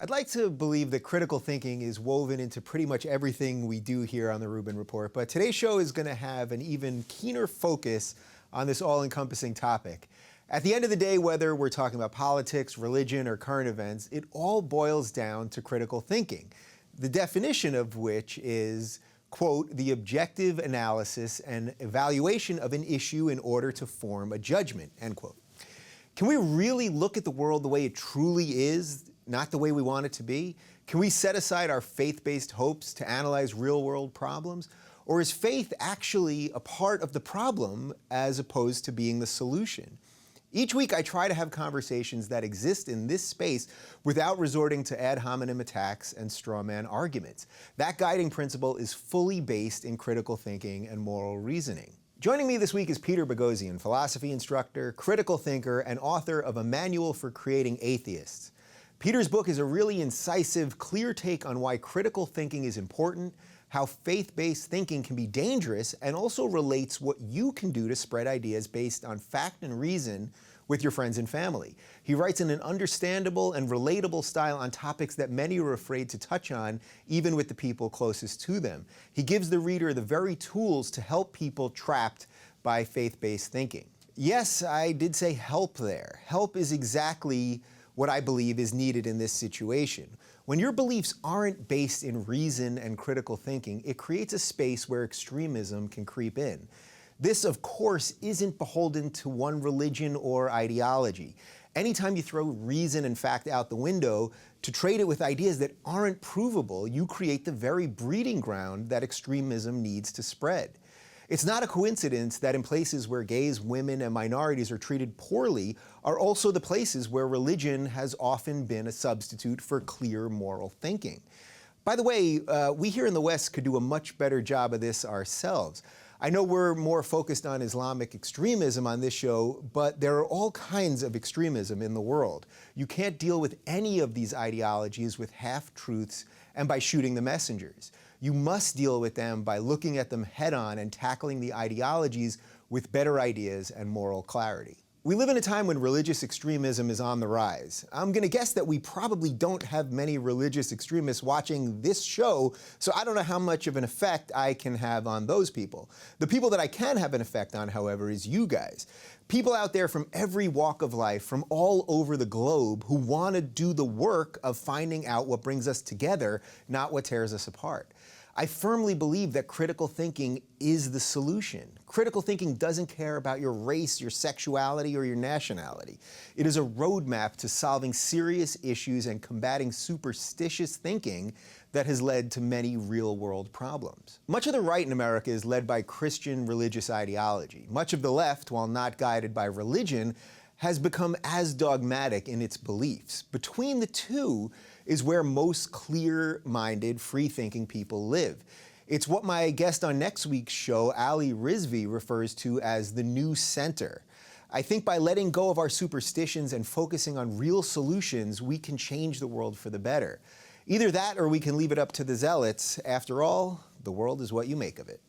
I'd like to believe that critical thinking is woven into pretty much everything we do here on the Rubin Report, but today's show is going to have an even keener focus on this all-encompassing topic. At the end of the day, whether we're talking about politics, religion, or current events, it all boils down to critical thinking, the definition of which is, quote, the objective analysis and evaluation of an issue in order to form a judgment, end quote. Can we really look at the world the way it truly is, not the way we want it to be? Can we set aside our faith-based hopes to analyze real-world problems? Or is faith actually a part of the problem as opposed to being the solution? Each week I try to have conversations that exist in this space without resorting to ad hominem attacks and straw man arguments. That guiding principle is fully based in critical thinking and moral reasoning. Joining me this week is Peter Boghossian, philosophy instructor, critical thinker, and author of A Manual for Creating Atheists. Peter's book is a really incisive, clear take on why critical thinking is important, how faith-based thinking can be dangerous, and also relates what you can do to spread ideas based on fact and reason with your friends and family. He writes in an understandable and relatable style on topics that many are afraid to touch on, even with the people closest to them. He gives the reader the very tools to help people trapped by faith-based thinking. Yes, I did say help there. Help is exactly what I believe is needed in this situation. When your beliefs aren't based in reason and critical thinking, it creates a space where extremism can creep in. This, of course, isn't beholden to one religion or ideology. Anytime you throw reason and fact out the window to trade it with ideas that aren't provable, you create the very breeding ground that extremism needs to spread. It's not a coincidence that in places where gays, women, and minorities are treated poorly are also the places where religion has often been a substitute for clear moral thinking. By the way, we here in the West could do a much better job of this ourselves. I know we're more focused on Islamic extremism on this show, but there are all kinds of extremism in the world. You can't deal with any of these ideologies with half-truths and by shooting the messengers. You must deal with them by looking at them head-on and tackling the ideologies with better ideas and moral clarity. We live in a time when religious extremism is on the rise. I'm going to guess that we probably don't have many religious extremists watching this show, so I don't know how much of an effect I can have on those people. The people that I can have an effect on, however, is you guys. People out there from every walk of life, from all over the globe, who want to do the work of finding out what brings us together, not what tears us apart. I firmly believe that critical thinking is the solution. Critical thinking doesn't care about your race, your sexuality, or your nationality. It is a roadmap to solving serious issues and combating superstitious thinking that has led to many real-world problems. Much of the right in America is led by Christian religious ideology. Much of the left, while not guided by religion, has become as dogmatic in its beliefs. Between the two is where most clear-minded, free-thinking people live. It's what my guest on next week's show, Ali Rizvi, refers to as the new center. I think by letting go of our superstitions and focusing on real solutions, we can change the world for the better. Either that or we can leave it up to the zealots. After all, the world is what you make of it.